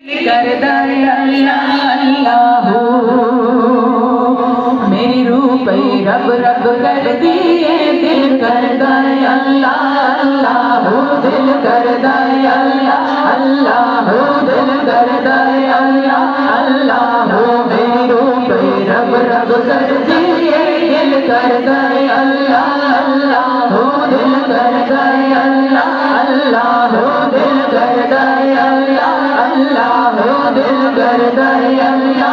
करदा अल्लाह मेरी रूह पे रब रब कर दिए दिल करदा अल्लाह दिल करदा अल्लाह दिल करदा अल्लाह मेरी रूह पे रब रब कर दिए दिल करदा अल्लाह दिल करदा अल्लाह दिल करदा अल्लाह दिल करदा अल्लाह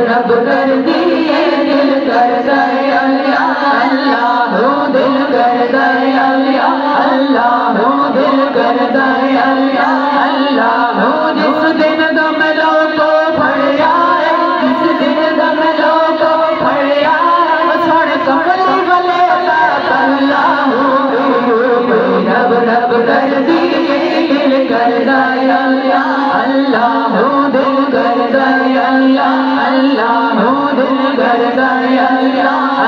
रब कर दिए दिल करदा अल्लाह दिल करदा अल्लाह दिल करदा अल्लाह जिस दिन दम को फड़िया जिस दिन दम को फड़िया सड़ कमली वाले अल्लाह रब रब कर दिए दिल करदा अल्लाह दिल करदा अल्लाह दिल करदा अल्लाह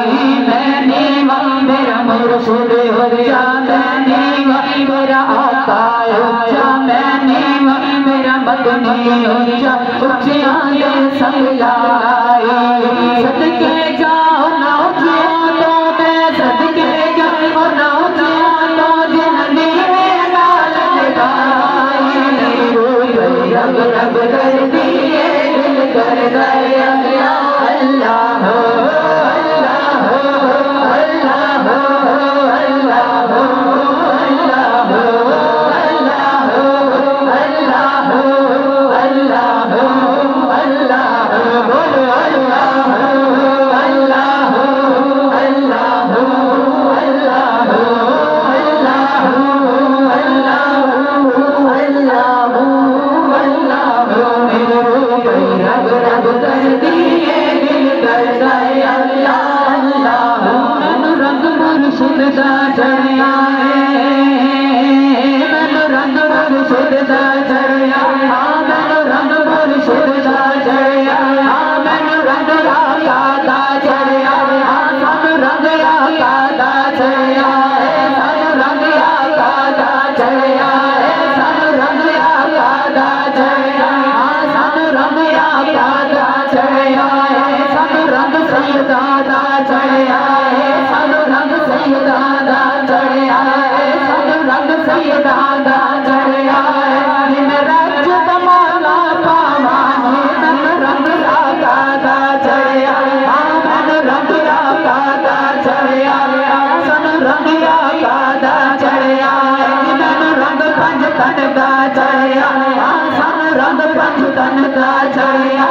मैंने मेरा मुर्शिद ऊंचा मैंने मेरा आका ऊंचा मैंने मेरा मदनी ऊंचा ऊंचा ये संगलाई सदके जाओ ना तो मैं सदके जाओ ना तो जिंदगी में नाल लगाई रब रब कर दिए दिल करदा अल्लाह सुनदा चढ़िया मैनू रंग सुनदा चढ़िया मैनू रंग सुनदा चढ़िया मैनू रंग आका चढ़िया सानू रंग आका चढ़िया सानू रंग आका चढ़िया सानू रंग आका चढ़िया सानू रंग आका चढ़िया सानू रंग सैयदा चढ़िया सानू रंग सैयदा चढ़िया सानू रंग सैयदा चढ़िया दिन राज तमाला पावानी तन रंग आका चढ़िया मन रंग आका चढ़िया सन रंग आका चढ़िया मन रंग पंज तन का चढ़िया सन रंग पंज तन का चढ़िया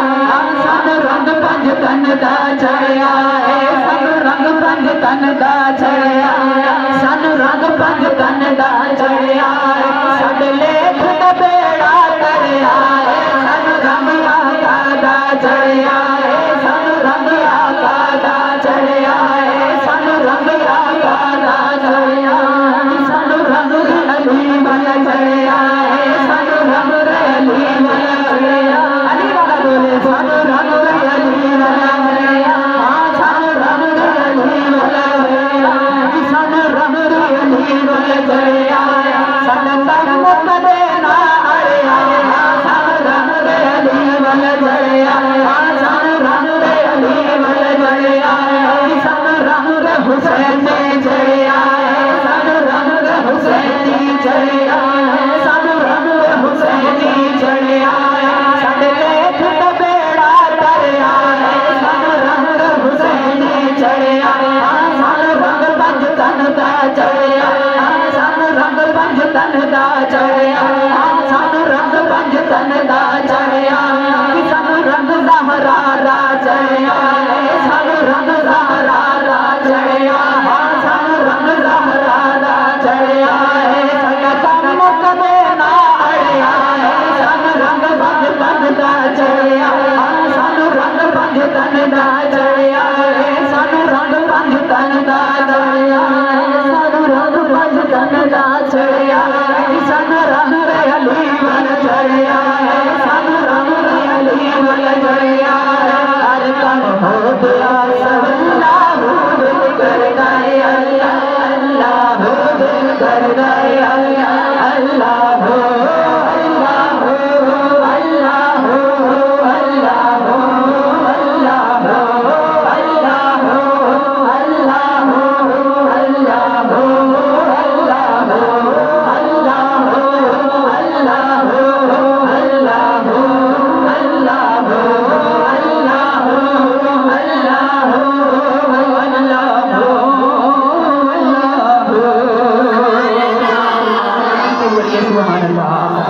सन रंग पंज तन का चढ़िया रंग पंज तन दा चढ़िया सानू रंग पंज तन दा चढ़िया साडे लेख दा बेड़ा करिया सानू रंग आका दा चढ़िया सानू रंग आका दा चढ़िया सानू रंग आका दा चढ़िया सानू रंग अली वाला चढ़िया सानू रंग अली वाला चढ़िया अली वाला बोले सानू रंग अली वाला चढ़िया सानू रंग अली वाला चढ़िया ਦਾ